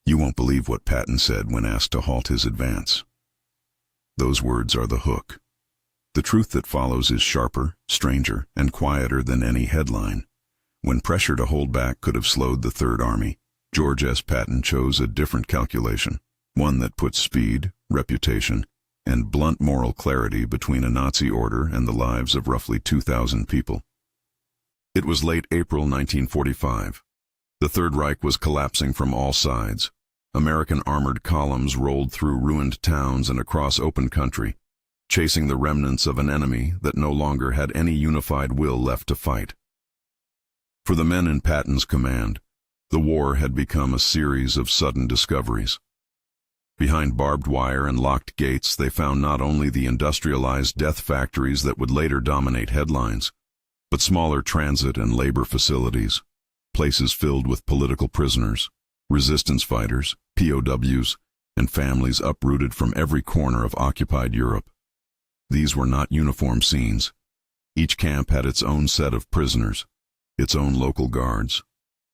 You won't believe what Patton said when asked to halt his advance. Those words are the hook. The truth that follows is sharper, stranger, and quieter than any headline. When pressure to hold back could have slowed the Third Army, George S. Patton chose a different calculation, one that put speed, reputation, and blunt moral clarity between a Nazi order and the lives of roughly 2,000 people. It was late April 1945. The Third Reich was collapsing from all sides. American armored columns rolled through ruined towns and across open country, chasing the remnants of an enemy that no longer had any unified will left to fight. For the men in Patton's command, the war had become a series of sudden discoveries. Behind barbed wire and locked gates, they found not only the industrialized death factories that would later dominate headlines, but smaller transit and labor facilities, places filled with political prisoners, resistance fighters, POWs, and families uprooted from every corner of occupied Europe. These were not uniform scenes. Each camp had its own set of prisoners, its own local guards,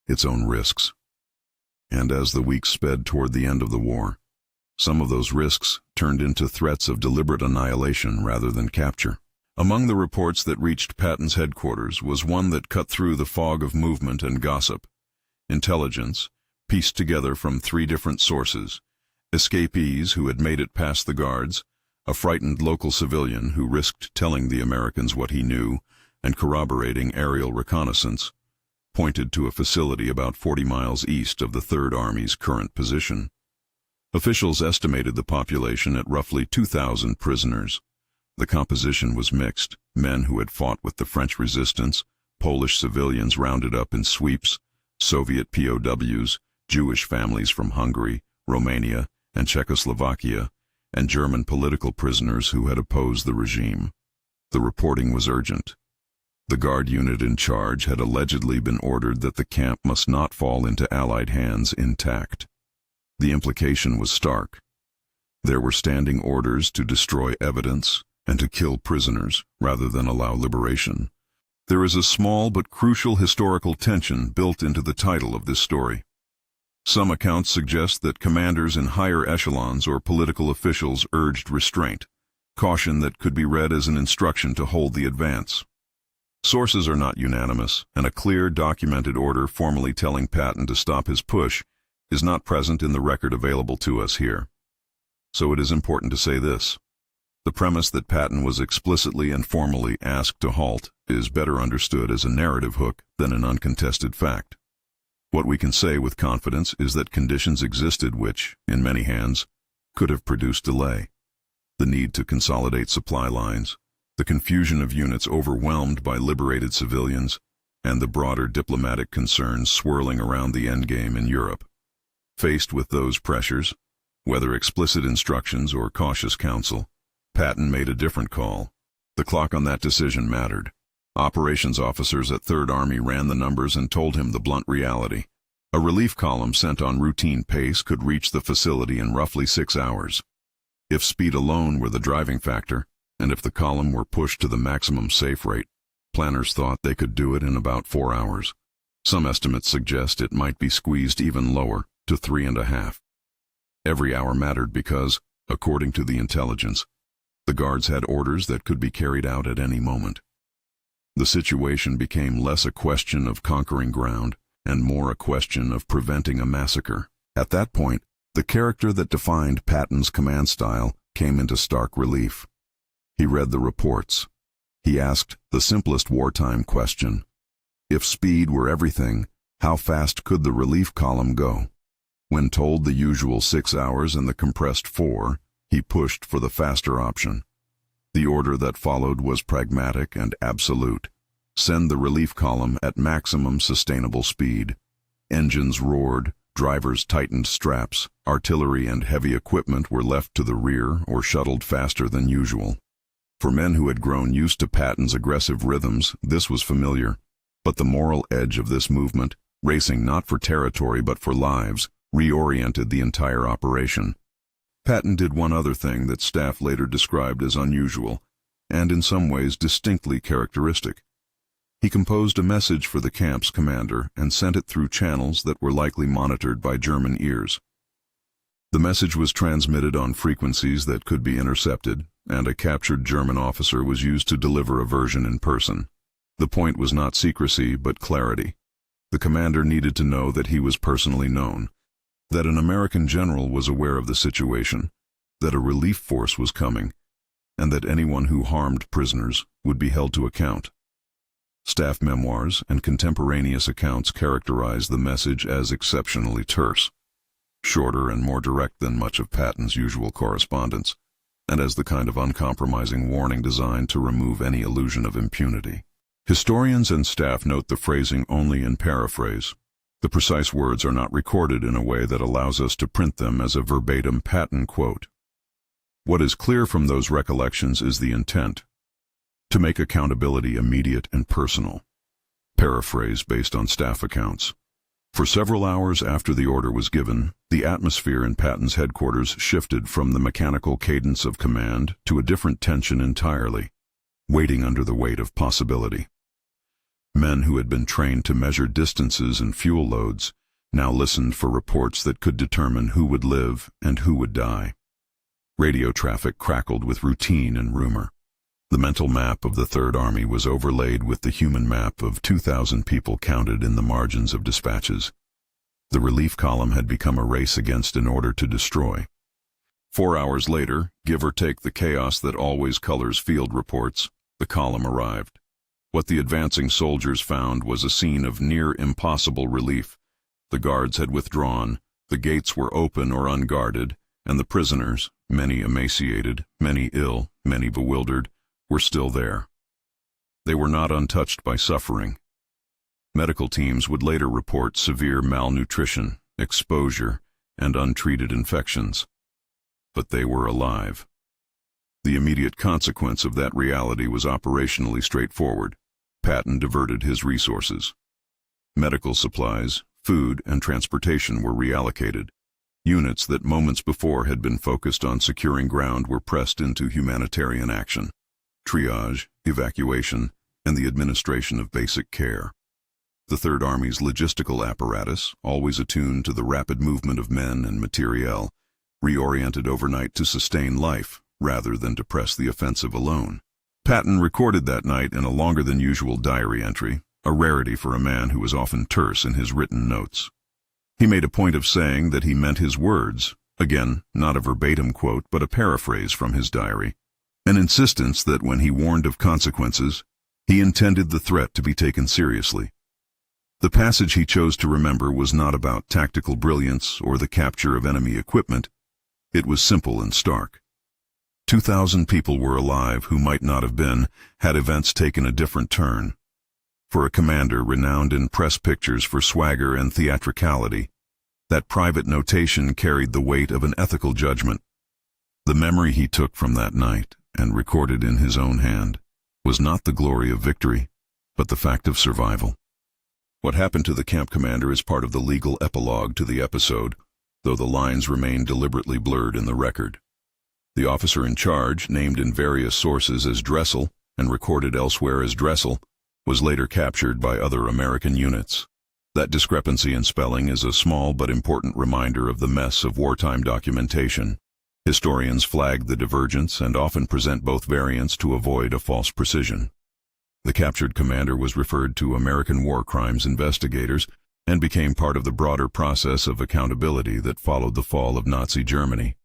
its own risks. And as the weeks sped toward the end of the war, some of those risks turned into threats of deliberate annihilation rather than capture. Among the reports that reached Patton's headquarters was one that cut through the fog of movement and gossip. Intelligence, pieced together from 3 different sources: escapees who had made it past the guards, a frightened local civilian who risked telling the Americans what he knew, and corroborating aerial reconnaissance, pointed to a facility about 40 miles east of the Third Army's current position. Officials estimated the population at roughly 2,000 prisoners. The composition was mixed: men who had fought with the French resistance, Polish civilians rounded up in sweeps, Soviet POWs, Jewish families from Hungary, Romania, and Czechoslovakia, and German political prisoners who had opposed the regime. The reporting was urgent. The guard unit in charge had allegedly been ordered that the camp must not fall into Allied hands intact. The implication was stark. There were standing orders to destroy evidence and to kill prisoners rather than allow liberation. There is a small but crucial historical tension built into the title of this story. Some accounts suggest that commanders in higher echelons or political officials urged restraint, caution that could be read as an instruction to hold the advance. Sources are not unanimous, and a clear, documented order formally telling Patton to stop his push is not present in the record available to us here. So it is important to say this: the premise that Patton was explicitly and formally asked to halt is better understood as a narrative hook than an uncontested fact. What we can say with confidence is that conditions existed which, in many hands, could have produced delay. The need to consolidate supply lines, the confusion of units overwhelmed by liberated civilians, and the broader diplomatic concerns swirling around the endgame in Europe. Faced with those pressures, whether explicit instructions or cautious counsel, Patton made a different call. The clock on that decision mattered. Operations officers at Third Army ran the numbers and told him the blunt reality. A relief column sent on routine pace could reach the facility in roughly 6 hours. If speed alone were the driving factor, and if the column were pushed to the maximum safe rate, planners thought they could do it in about 4 hours. Some estimates suggest it might be squeezed even lower, to 3.5. Every hour mattered because, according to the intelligence, the guards had orders that could be carried out at any moment. The situation became less a question of conquering ground and more a question of preventing a massacre. At that point, the character that defined Patton's command style came into stark relief. He read the reports. He asked the simplest wartime question: if speed were everything, how fast could the relief column go? When told the usual 6 hours and the compressed 4, he pushed for the faster option. The order that followed was pragmatic and absolute: send the relief column at maximum sustainable speed. Engines roared, drivers tightened straps, artillery and heavy equipment were left to the rear or shuttled faster than usual. For men who had grown used to Patton's aggressive rhythms, this was familiar. But the moral edge of this movement, racing not for territory but for lives, reoriented the entire operation. Patton did one other thing that staff later described as unusual, and in some ways distinctly characteristic. He composed a message for the camp's commander and sent it through channels that were likely monitored by German ears. The message was transmitted on frequencies that could be intercepted, and a captured German officer was used to deliver a version in person. The point was not secrecy, but clarity. The commander needed to know that he was personally known, that an American general was aware of the situation, that a relief force was coming, and that anyone who harmed prisoners would be held to account. Staff memoirs and contemporaneous accounts characterize the message as exceptionally terse, shorter and more direct than much of Patton's usual correspondence, and as the kind of uncompromising warning designed to remove any illusion of impunity. Historians and staff note the phrasing only in paraphrase. The precise words are not recorded in a way that allows us to print them as a verbatim Patton quote. What is clear from those recollections is the intent: to make accountability immediate and personal. Paraphrase based on staff accounts. For several hours after the order was given, the atmosphere in Patton's headquarters shifted from the mechanical cadence of command to a different tension entirely, waiting under the weight of possibility. Men who had been trained to measure distances and fuel loads now listened for reports that could determine who would live and who would die. Radio traffic crackled with routine and rumor. The mental map of the Third Army was overlaid with the human map of 2,000 people counted in the margins of dispatches. The relief column had become a race against in order to destroy. 4 hours later, give or take the chaos that always colors field reports, the column arrived. What the advancing soldiers found was a scene of near impossible relief. The guards had withdrawn, the gates were open or unguarded, and the prisoners, many emaciated, many ill, many bewildered, were still there. They were not untouched by suffering. Medical teams would later report severe malnutrition, exposure, and untreated infections. But they were alive. The immediate consequence of that reality was operationally straightforward. Patton diverted his resources. Medical supplies, food, and transportation were reallocated. Units that moments before had been focused on securing ground were pressed into humanitarian action, triage, evacuation, and the administration of basic care. The Third Army's logistical apparatus, always attuned to the rapid movement of men and materiel, reoriented overnight to sustain life rather than to press the offensive alone. Patton recorded that night in a longer-than-usual diary entry, a rarity for a man who was often terse in his written notes. He made a point of saying that he meant his words, again, not a verbatim quote but a paraphrase from his diary, an insistence that when he warned of consequences, he intended the threat to be taken seriously. The passage he chose to remember was not about tactical brilliance or the capture of enemy equipment. It was simple and stark. 2,000 people were alive who might not have been, had events taken a different turn. For a commander renowned in press pictures for swagger and theatricality, that private notation carried the weight of an ethical judgment. The memory he took from that night, and recorded in his own hand, was not the glory of victory, but the fact of survival. What happened to the camp commander is part of the legal epilogue to the episode, though the lines remain deliberately blurred in the record. The officer in charge, named in various sources as Dressel and recorded elsewhere as Dressel, was later captured by other American units. That discrepancy in spelling is a small but important reminder of the mess of wartime documentation. Historians flag the divergence and often present both variants to avoid a false precision. The captured commander was referred to American war crimes investigators and became part of the broader process of accountability that followed the fall of Nazi Germany.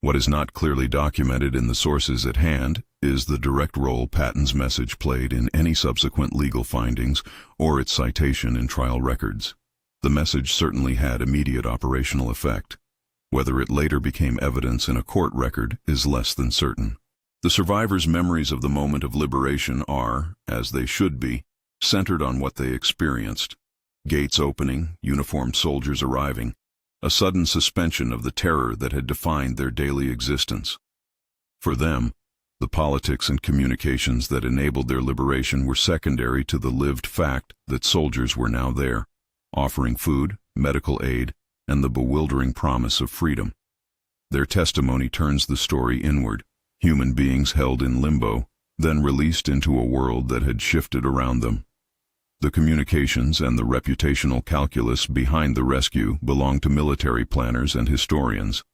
What is not clearly documented in the sources at hand is the direct role Patton's message played in any subsequent legal findings or its citation in trial records. The message certainly had immediate operational effect. Whether it later became evidence in a court record is less than certain. The survivors' memories of the moment of liberation are, as they should be, centered on what they experienced. Gates opening, uniformed soldiers arriving, a sudden suspension of the terror that had defined their daily existence. For them, the politics and communications that enabled their liberation were secondary to the lived fact that soldiers were now there, offering food, medical aid, and the bewildering promise of freedom. Their testimony turns the story inward, human beings held in limbo, then released into a world that had shifted around them. The communications and the reputational calculus behind the rescue belong to military planners and historians.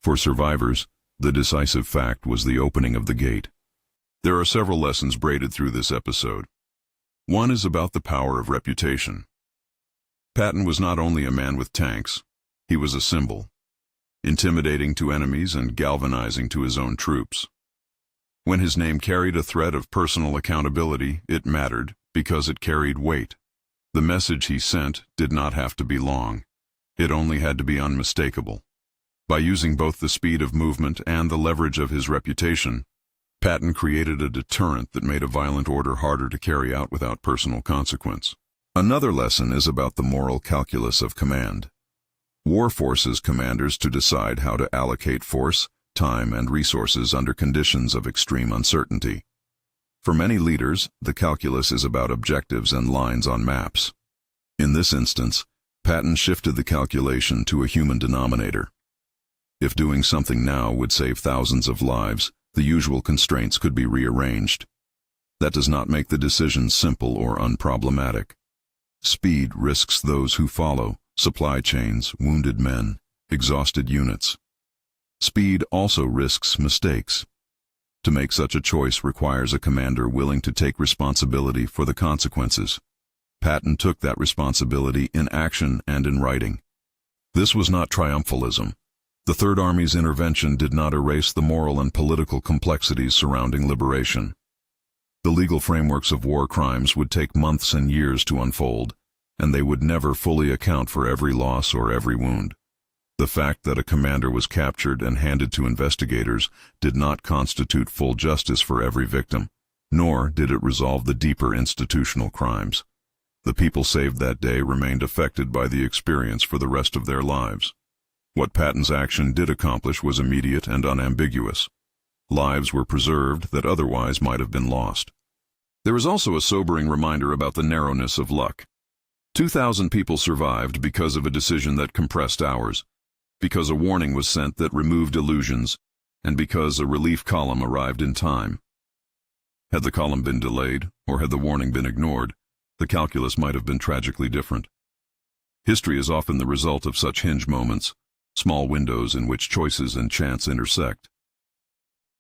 For survivors, the decisive fact was the opening of the gate. There are several lessons braided through this episode. One is about the power of reputation. Patton was not only a man with tanks, he was a symbol, intimidating to enemies and galvanizing to his own troops. When his name carried a thread of personal accountability, it mattered because it carried weight. The message he sent did not have to be long. It only had to be unmistakable. By using both the speed of movement and the leverage of his reputation, Patton created a deterrent that made a violent order harder to carry out without personal consequence. Another lesson is about the moral calculus of command. War forces commanders to decide how to allocate force, time, and resources under conditions of extreme uncertainty. For many leaders, the calculus is about objectives and lines on maps. In this instance, Patton shifted the calculation to a human denominator. If doing something now would save thousands of lives, the usual constraints could be rearranged. That does not make the decision simple or unproblematic. Speed risks those who follow, supply chains, wounded men, exhausted units. Speed also risks mistakes. To make such a choice requires a commander willing to take responsibility for the consequences. Patton took that responsibility in action and in writing. This was not triumphalism. The Third Army's intervention did not erase the moral and political complexities surrounding liberation. The legal frameworks of war crimes would take months and years to unfold, and they would never fully account for every loss or every wound. The fact that a commander was captured and handed to investigators did not constitute full justice for every victim, nor did it resolve the deeper institutional crimes. The people saved that day remained affected by the experience for the rest of their lives. What Patton's action did accomplish was immediate and unambiguous. Lives were preserved that otherwise might have been lost. There is also a sobering reminder about the narrowness of luck. 2,000 people survived because of a decision that compressed hours, because a warning was sent that removed illusions, and because a relief column arrived in time. Had the column been delayed, or had the warning been ignored, the calculus might have been tragically different. History is often the result of such hinge moments, small windows in which choices and chance intersect.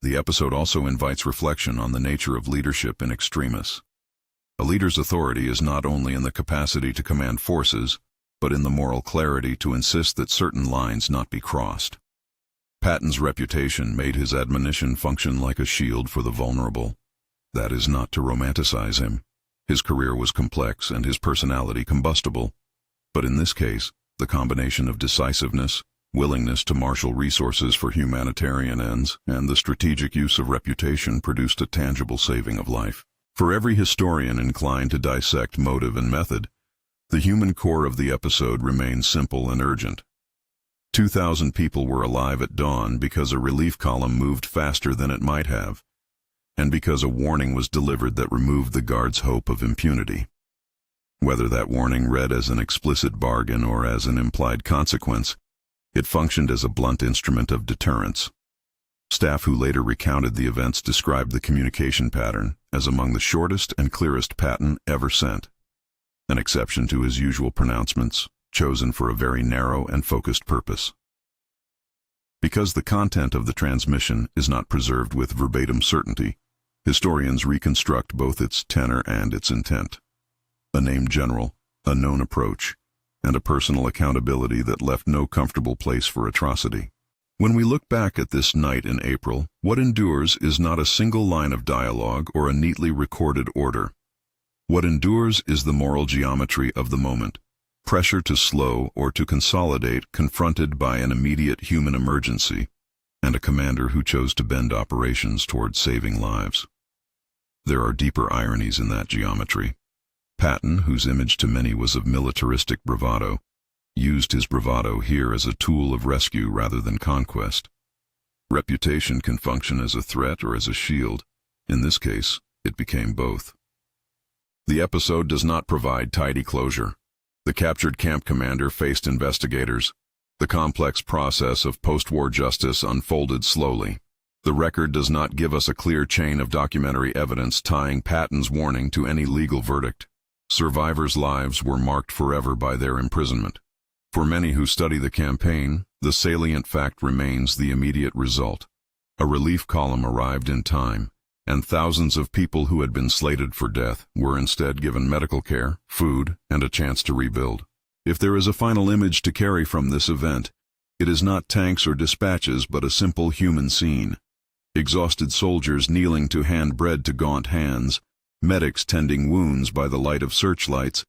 The episode also invites reflection on the nature of leadership in extremis. A leader's authority is not only in the capacity to command forces, but in the moral clarity to insist that certain lines not be crossed. Patton's reputation made his admonition function like a shield for the vulnerable. That is not to romanticize him. His career was complex and his personality combustible. But in this case, the combination of decisiveness, willingness to marshal resources for humanitarian ends, and the strategic use of reputation produced a tangible saving of life. For every historian inclined to dissect motive and method, the human core of the episode remains simple and urgent. 2,000 people were alive at dawn because a relief column moved faster than it might have, and because a warning was delivered that removed the guard's hope of impunity. Whether that warning read as an explicit bargain or as an implied consequence, it functioned as a blunt instrument of deterrence. Staff who later recounted the events described the communication pattern as among the shortest and clearest Patton ever sent, an exception to his usual pronouncements, chosen for a very narrow and focused purpose. Because the content of the transmission is not preserved with verbatim certainty, historians reconstruct both its tenor and its intent. A named general, a known approach, and a personal accountability that left no comfortable place for atrocity. When we look back at this night in April, what endures is not a single line of dialogue or a neatly recorded order. What endures is the moral geometry of the moment, pressure to slow or to consolidate confronted by an immediate human emergency, and a commander who chose to bend operations toward saving lives. There are deeper ironies in that geometry. Patton, whose image to many was of militaristic bravado, used his bravado here as a tool of rescue rather than conquest. Reputation can function as a threat or as a shield. In this case, it became both. The episode does not provide tidy closure. The captured camp commander faced investigators. The complex process of post-war justice unfolded slowly. The record does not give us a clear chain of documentary evidence tying Patton's warning to any legal verdict. Survivors' lives were marked forever by their imprisonment. For many who study the campaign, the salient fact remains the immediate result. A relief column arrived in time, and thousands of people who had been slated for death were instead given medical care, food, and a chance to rebuild. If there is a final image to carry from this event, it is not tanks or dispatches but a simple human scene. Exhausted soldiers kneeling to hand bread to gaunt hands, medics tending wounds by the light of searchlights,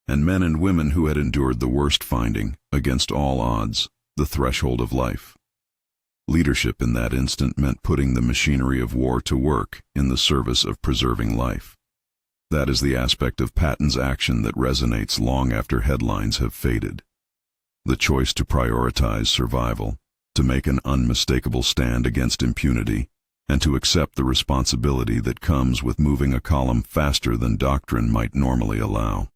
and men and women who had endured the worst finding, against all odds, the threshold of life. Leadership in that instant meant putting the machinery of war to work in the service of preserving life. That is the aspect of Patton's action that resonates long after headlines have faded. The choice to prioritize survival, to make an unmistakable stand against impunity, and to accept the responsibility that comes with moving a column faster than doctrine might normally allow.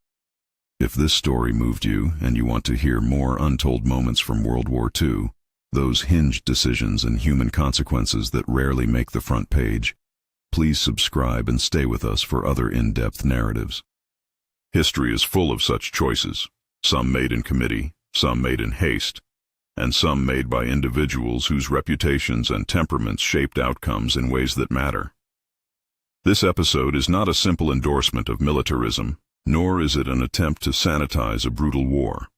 If this story moved you and you want to hear more untold moments from World War II, those hinged decisions and human consequences that rarely make the front page, please subscribe and stay with us for other in-depth narratives. History is full of such choices, some made in committee, some made in haste, and some made by individuals whose reputations and temperaments shaped outcomes in ways that matter. This episode is not a simple endorsement of militarism, nor is it an attempt to sanitize a brutal war.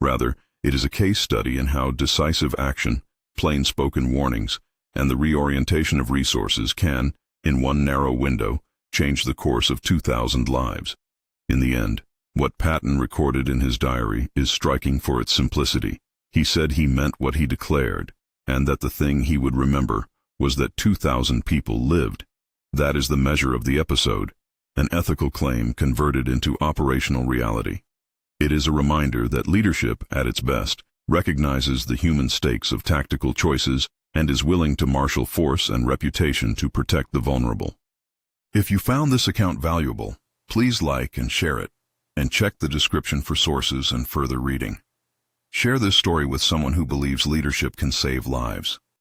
Rather, it is a case study in how decisive action, plain-spoken warnings, and the reorientation of resources can, in one narrow window, change the course of 2,000 lives. In the end, what Patton recorded in his diary is striking for its simplicity. He said he meant what he declared, and that the thing he would remember was that 2,000 people lived. That is the measure of the episode, an ethical claim converted into operational reality. It is a reminder that leadership, at its best, recognizes the human stakes of tactical choices and is willing to marshal force and reputation to protect the vulnerable. If you found this account valuable, please like and share it, and check the description for sources and further reading. Share this story with someone who believes leadership can save lives.